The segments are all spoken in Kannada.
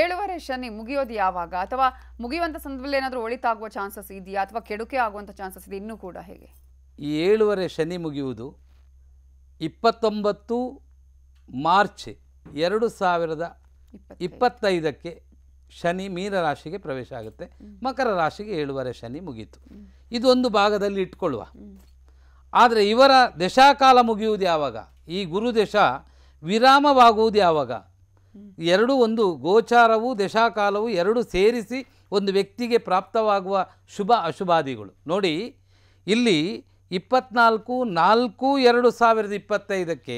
7 ಶನಿ ಮುಗಿಯೋದು ಯಾವಾಗ, ಅಥವಾ ಮುಗಿಯುವಂತ ಸಂದರ್ಭದಲ್ಲಿ ಏನಾದರೂ ಒಳಿತಾಗುವ ಚಾನ್ಸಸ್ ಇದೆಯಾ, ಅಥವಾ ಕೆಡುಕೆ ಆಗುವಂತ ಚಾನ್ಸಸ್ ಇದೆ ಇನ್ನೂ ಕೂಡ? ಹೇಗೆ ಈ 7 ಶನಿ ಮುಗಿಯುವುದು 29 ಮಾರ್ಚ್ 2025ಕ್ಕೆ ಶನಿ ಮೀನ ರಾಶಿಗೆ ಪ್ರವೇಶ ಆಗುತ್ತೆ. ಮಕರ ರಾಶಿಗೆ 7 ಶನಿ ಮುಗೀತು. ಇದು ಒಂದು ಭಾಗದಲ್ಲಿ ಇಟ್ಕೊಳ್ಳುವ. ಆದರೆ ಇವರ ದಶಾಕಾಲ ಮುಗಿಯುವುದು ಯಾವಾಗ, ಈ ಗುರುದಶ ವಿರಾಮವಾಗುವುದು ಯಾವಾಗ? ಎರಡೂ ಒಂದು ಗೋಚಾರವು ದಶಾಕಾಲವು ಎರಡು ಸೇರಿಸಿ ಒಂದು ವ್ಯಕ್ತಿಗೆ ಪ್ರಾಪ್ತವಾಗುವ ಶುಭ ಅಶುಭಾದಿಗಳು. ನೋಡಿ, ಇಲ್ಲಿ 24/4/2025ಕ್ಕೆ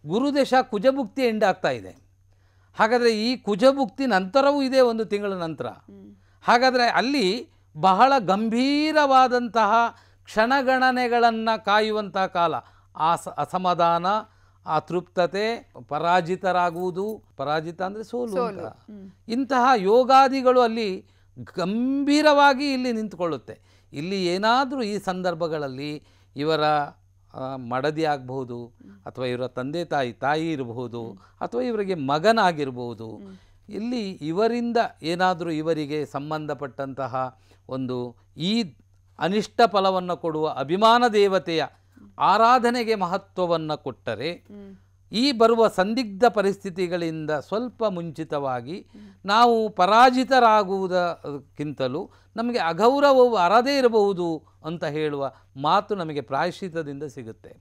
ಗುರುದಶ ಕುಜಭುಕ್ತಿ ಎಂಡ್ ಆಗ್ತಾ ಇದೆ. ಹಾಗಾದರೆ ಈ ಕುಜಭುಕ್ತಿ ನಂತರವೂ ಇದೆ, ಒಂದು ತಿಂಗಳ ನಂತರ. ಹಾಗಾದರೆ ಅಲ್ಲಿ ಬಹಳ ಗಂಭೀರವಾದಂತಹ ಕ್ಷಣಗಣನೆಗಳನ್ನು ಕಾಯುವಂತಹ ಕಾಲ. ಅಸಮಾಧಾನ, ಅತೃಪ್ತತೆ, ಪರಾಜಿತರಾಗುವುದು, ಪರಾಜಿತ ಅಂದರೆ ಸೋಲು ಅಂತ, ಇಂತಹ ಯೋಗಾದಿಗಳು ಅಲ್ಲಿ ಗಂಭೀರವಾಗಿ ಇಲ್ಲಿ ನಿಂತುಕೊಳ್ಳುತ್ತೆ. ಇಲ್ಲಿ ಏನಾದರೂ ಈ ಸಂದರ್ಭಗಳಲ್ಲಿ ಇವರ ಮಡದಿ ಆಗಬಹುದು, ಅಥವಾ ಇವರ ತಂದೆ ತಾಯಿ ಇರಬಹುದು, ಅಥವಾ ಇವರಿಗೆ ಮಗನಾಗಿರ್ಬೋದು. ಇಲ್ಲಿ ಇವರಿಂದ ಏನಾದರೂ ಇವರಿಗೆ ಸಂಬಂಧಪಟ್ಟಂತಹ ಒಂದು ಈ ಅನಿಷ್ಟ ಫಲವನ್ನು ಕೊಡುವ ಅಭಿಮಾನ ದೇವತೆಯ ಆರಾಧನೆಗೆ ಮಹತ್ವವನ್ನು ಕೊಟ್ಟರೆ, ಈ ಬರುವ ಸಂದಿಗ್ಧ ಪರಿಸ್ಥಿತಿಗಳಿಂದ ಸ್ವಲ್ಪ ಮುಂಚಿತವಾಗಿ ನಾವು ಪರಾಜಿತರಾಗುವುದಕ್ಕಿಂತಲೂ ನಮಗೆ ಅಗೌರವವು ಅರದೇ ಇರಬಹುದು ಅಂತ ಹೇಳುವ ಮಾತು ನಮಗೆ ಪ್ರಾಯಶ್ಚಿತದಿಂದ ಸಿಗುತ್ತೆ.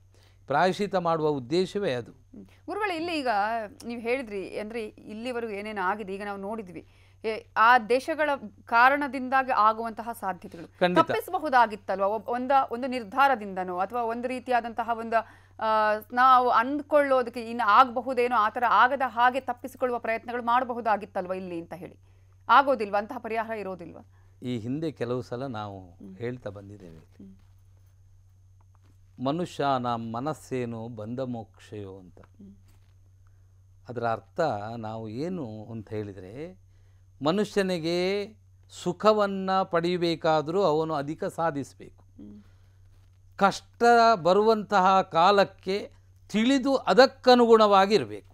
ಪ್ರಾಯಶ್ಚಿತ ಮಾಡುವ ಉದ್ದೇಶವೇ ಅದು. ಗುರುಗಳೇ, ಇಲ್ಲಿ ಈಗ ನೀವು ಹೇಳಿದ್ರಿ, ಅಂದರೆ ಇಲ್ಲಿವರೆಗೂ ಏನೇನು ಆಗಿದೆ ಈಗ ನಾವು ನೋಡಿದ್ವಿ, ಆ ದೇಶಗಳ ಕಾರಣದಿಂದಾಗಿ ಆಗುವಂತಹ ಸಾಧ್ಯತೆಗಳು ತಪ್ಪಿಸಬಹುದಾಗಿತ್ತಲ್ವ? ಒಂದು ನಿರ್ಧಾರದಿಂದನೋ ಅಥವಾ ಒಂದು ರೀತಿಯಾದಂತಹ ಒಂದು ನಾವು ಅಂದ್ಕೊಳ್ಳೋದಕ್ಕೆ ಇನ್ನು ಆಗಬಹುದೇನೋ ಆ ಥರ ಆಗದ ಹಾಗೆ ತಪ್ಪಿಸಿಕೊಳ್ಳುವ ಪ್ರಯತ್ನಗಳು ಮಾಡಬಹುದಾಗಿತ್ತಲ್ವ ಇಲ್ಲಿ ಅಂತ ಹೇಳಿ, ಆಗೋದಿಲ್ವ? ಅಂತಹ ಪರಿಹಾರ ಇರೋದಿಲ್ವ? ಈ ಹಿಂದೆ ಕೆಲವು ಸಲ ನಾವು ಹೇಳ್ತಾ ಬಂದಿದ್ದೇವೆ, ಮನುಷ್ಯನ ಮನಸ್ಸೇನು ಬಂಧ ಮೋಕ್ಷಯೋ ಅಂತ. ಅದರ ಅರ್ಥ ನಾವು ಏನು ಅಂತ ಹೇಳಿದರೆ, ಮನುಷ್ಯನಿಗೆ ಸುಖವನ್ನು ಪಡೆಯಬೇಕಾದರೂ ಅವನು ಅಧಿಕ ಸಾಧಿಸಬೇಕು. ಕಷ್ಟ ಬರುವಂತಹ ಕಾಲಕ್ಕೆ ತಿಳಿದು ಅದಕ್ಕನುಗುಣವಾಗಿರಬೇಕು.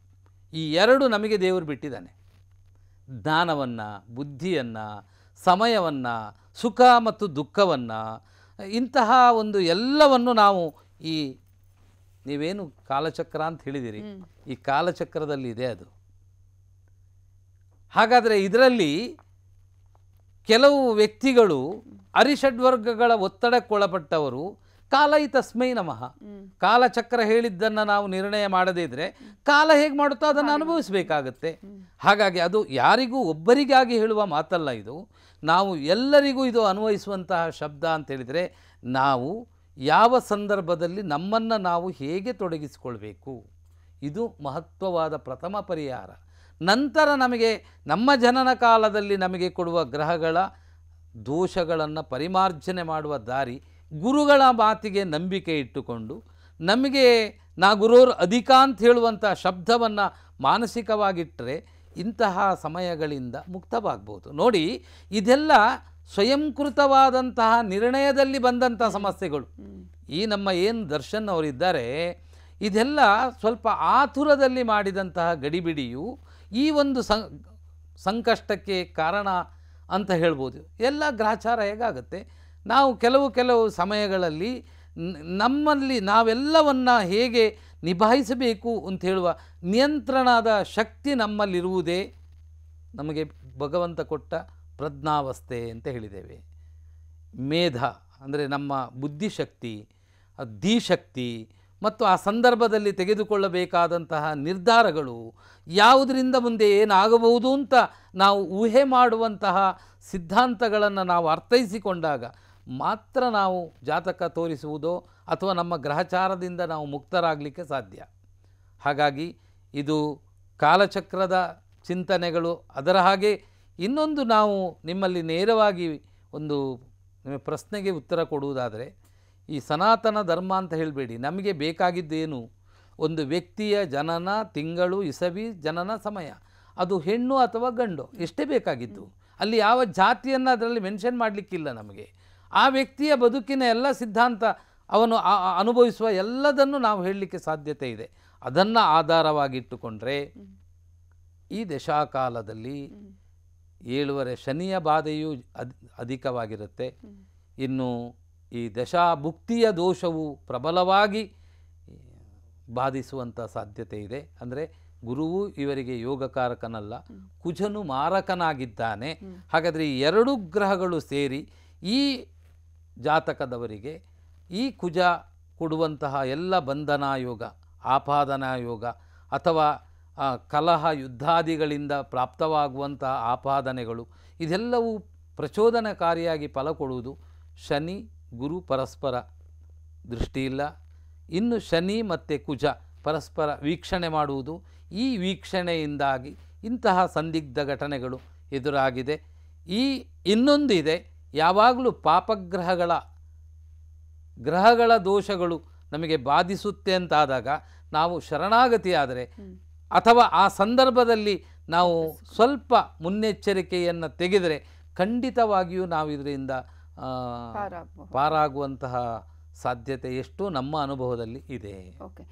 ಈ ಎರಡು ನಮಗೆ ದೇವರು ಬಿಟ್ಟಿದ್ದಾನೆ. ಜ್ಞಾನವನ್ನು, ಬುದ್ಧಿಯನ್ನು, ಸಮಯವನ್ನು, ಸುಖ ಮತ್ತು ದುಃಖವನ್ನು, ಇಂತಹ ಒಂದು ಎಲ್ಲವನ್ನು ನಾವು ಈ ನೀವೇನು ಕಾಲಚಕ್ರ ಅಂತ ಹೇಳಿದಿರಿ, ಈ ಕಾಲಚಕ್ರದಲ್ಲಿ ಇದೆ ಅದು. ಹಾಗಾದರೆ ಇದರಲ್ಲಿ ಕೆಲವು ವ್ಯಕ್ತಿಗಳು ಅರಿಷಡ್ವರ್ಗಗಳ ಒತ್ತಡಕ್ಕೊಳಪಟ್ಟವರು ಕಾಲೈ ತಸ್ಮೈ ನಮಃ. ಕಾಲಚಕ್ರ ಹೇಳಿದ್ದನ್ನು ನಾವು ನಿರ್ಣಯ ಮಾಡದೇ ಇದ್ದರೆ ಕಾಲ ಹೇಗೆ ಮಾಡುತ್ತೋ ಅದನ್ನು ಅನುಭವಿಸಬೇಕಾಗತ್ತೆ. ಹಾಗಾಗಿ ಅದು ಯಾರಿಗೂ ಒಬ್ಬರಿಗಾಗಿ ಹೇಳುವ ಮಾತಲ್ಲ, ಇದು ನಾವು ಎಲ್ಲರಿಗೂ ಇದು ಅನ್ವಯಿಸುವಂತಹ ಶಬ್ದ ಅಂತ ಹೇಳಿದರೆ, ನಾವು ಯಾವ ಸಂದರ್ಭದಲ್ಲಿ ನಮ್ಮನ್ನು ನಾವು ಹೇಗೆ ತೊಡಗಿಸಿಕೊಳ್ಬೇಕು, ಇದು ಮಹತ್ವವಾದ ಪ್ರಥಮ ಪರಿಹಾರ. ನಂತರ ನಮಗೆ ನಮ್ಮ ಜನನ ಕಾಲದಲ್ಲಿ ನಮಗೆ ಕೊಡುವ ಗ್ರಹಗಳ ದೋಷಗಳನ್ನು ಪರಿಮಾರ್ಜನೆ ಮಾಡುವ ದಾರಿ ಗುರುಗಳ ಮಾತಿಗೆ ನಂಬಿಕೆ ಇಟ್ಟುಕೊಂಡು, ನಮಗೆ ನಾ ಗುರೋರ್ ಅಧಿಕ ಅಂತ ಹೇಳುವಂಥ ಶಬ್ದವನ್ನು ಮಾನಸಿಕವಾಗಿಟ್ಟರೆ ಇಂತಹ ಸಮಯಗಳಿಂದ ಮುಕ್ತವಾಗ್ಬೋದು. ನೋಡಿ, ಇದೆಲ್ಲ ಸ್ವಯಂಕೃತವಾದಂತಹ ನಿರ್ಣಯದಲ್ಲಿ ಬಂದಂಥ ಸಮಸ್ಯೆಗಳು. ಈ ನಮ್ಮ ಏನು ದರ್ಶನ್ ಅವರಿದ್ದಾರೆ, ಇದೆಲ್ಲ ಸ್ವಲ್ಪ ಆತುರದಲ್ಲಿ ಮಾಡಿದಂತಹ ಗಡಿಬಿಡಿಯು ಈ ಒಂದು ಸಂಕಷ್ಟಕ್ಕೆ ಕಾರಣ ಅಂತ ಹೇಳ್ಬೋದು. ಎಲ್ಲ ಗ್ರಹಚಾರ ಹೇಗಾಗುತ್ತೆ, ನಾವು ಕೆಲವು ಸಮಯಗಳಲ್ಲಿ ನಮ್ಮಲ್ಲಿ ನಾವೆಲ್ಲವನ್ನು ಹೇಗೆ ನಿಭಾಯಿಸಬೇಕು ಅಂತ ಹೇಳುವ ನಿಯಂತ್ರಣದ ಶಕ್ತಿ ನಮ್ಮಲ್ಲಿರುವುದೇ ನಮಗೆ ಭಗವಂತ ಕೊಟ್ಟ ಪ್ರಜ್ಞಾವಸ್ಥೆ ಅಂತ ಹೇಳಿದ್ದೇವೆ. ಮೇಧ ಅಂದರೆ ನಮ್ಮ ಬುದ್ಧಿಶಕ್ತಿ, ಧೀಶಕ್ತಿ ಮತ್ತು ಆ ಸಂದರ್ಭದಲ್ಲಿ ತೆಗೆದುಕೊಳ್ಳಬೇಕಾದಂತಹ ನಿರ್ಧಾರಗಳು, ಯಾವುದರಿಂದ ಮುಂದೆ ಏನಾಗಬಹುದು ಅಂತ ನಾವು ಊಹೆ ಮಾಡುವಂತಹ ಸಿದ್ಧಾಂತಗಳನ್ನು ನಾವು ಅರ್ಥೈಸಿಕೊಂಡಾಗ ಮಾತ್ರ ನಾವು ಜಾತಕ ತೋರಿಸುವುದೋ ಅಥವಾ ನಮ್ಮ ಗ್ರಹಚಾರದಿಂದ ನಾವು ಮುಕ್ತರಾಗಲಿಕ್ಕೆ ಸಾಧ್ಯ. ಹಾಗಾಗಿ ಇದು ಕಾಲಚಕ್ರದ ಚಿಂತನೆಗಳು. ಅದರ ಹಾಗೆ ಇನ್ನೊಂದು ನಾವು ನಿಮ್ಮಲ್ಲಿ ನೇರವಾಗಿ ಒಂದು ಪ್ರಶ್ನೆಗೆ ಉತ್ತರ ಕೊಡುವುದಾದರೆ, ಈ ಸನಾತನ ಧರ್ಮ ಅಂತ ಹೇಳಬೇಡಿ, ನಮಗೆ ಬೇಕಾಗಿದ್ದೇನು? ಒಂದು ವ್ಯಕ್ತಿಯ ಜನನ ತಿಂಗಳು, ಇಸವಿ, ಜನನ ಸಮಯ, ಅದು ಹೆಣ್ಣು ಅಥವಾ ಗಂಡು, ಎಷ್ಟೇ ಬೇಕಾಗಿದ್ದು. ಅಲ್ಲಿ ಯಾವ ಜಾತಿಯನ್ನು ಅದರಲ್ಲಿ ಮೆನ್ಷನ್ ಮಾಡಲಿಕ್ಕಿಲ್ಲ. ನಮಗೆ ಆ ವ್ಯಕ್ತಿಯ ಬದುಕಿನ ಎಲ್ಲ ಸಿದ್ಧಾಂತ, ಅವನು ಅನುಭವಿಸುವ ಎಲ್ಲದನ್ನು ನಾವು ಹೇಳಲಿಕ್ಕೆ ಸಾಧ್ಯತೆ ಇದೆ. ಅದನ್ನು ಆಧಾರವಾಗಿಟ್ಟುಕೊಂಡ್ರೆ ಈ ದಶಾಕಾಲದಲ್ಲಿ 7 ಶನಿಯ ಬಾಧೆಯೂ ಅಧಿಕವಾಗಿರುತ್ತೆ. ಇನ್ನು ಈ ದಶಾಭುಕ್ತಿಯ ದೋಷವು ಪ್ರಬಲವಾಗಿ ಬಾಧಿಸುವಂಥ ಸಾಧ್ಯತೆ ಇದೆ. ಅಂದರೆ ಗುರುವು ಇವರಿಗೆ ಯೋಗಕಾರಕನಲ್ಲ, ಕುಜನು ಮಾರಕನಾಗಿದ್ದಾನೆ. ಹಾಗಾದರೆ ಈ 2 ಗ್ರಹಗಳು ಸೇರಿ ಈ ಜಾತಕದವರಿಗೆ ಈ ಕುಜ ಕೊಡುವಂತಹ ಎಲ್ಲ ಬಂಧನ ಯೋಗ, ಆಪಾದನಾ ಯೋಗ ಅಥವಾ ಕಲಹ ಯುದ್ಧಾದಿಗಳಿಂದ ಪ್ರಾಪ್ತವಾಗುವಂತಹ ಆಪಾದನೆಗಳು ಇದೆಲ್ಲವೂ ಪ್ರಚೋದನಕಾರಿಯಾಗಿ ಫಲ ಕೊಡುವುದು. ಶನಿ ಗುರು ಪರಸ್ಪರ ದೃಷ್ಟಿಯಿಲ್ಲ. ಇನ್ನು ಶನಿ ಮತ್ತು ಕುಜ ಪರಸ್ಪರ ವೀಕ್ಷಣೆ ಮಾಡುವುದು. ಈ ವೀಕ್ಷಣೆಯಿಂದಾಗಿ ಇಂತಹ ಸಂದಿಗ್ಧ ಘಟನೆಗಳು ಎದುರಾಗಿದೆ. ಈ ಇನ್ನೊಂದಿದೆ, ಯಾವಾಗಲೂ ಗ್ರಹಗಳ ದೋಷಗಳು ನಮಗೆ ಬಾಧಿಸುತ್ತೆ ಅಂತಾದಾಗ ನಾವು ಶರಣಾಗತಿಯಾದರೆ ಅಥವಾ ಆ ಸಂದರ್ಭದಲ್ಲಿ ನಾವು ಸ್ವಲ್ಪ ಮುನ್ನೆಚ್ಚರಿಕೆಯನ್ನು ತೆಗೆದರೆ ಖಂಡಿತವಾಗಿಯೂ ನಾವು ಇದರಿಂದ ಪಾರಾಗುವಂತಹ ಸಾಧ್ಯತೆ ಎಷ್ಟು ನಮ್ಮ ಅನುಭವದಲ್ಲಿ ಇದೆ. ಓಕೆ.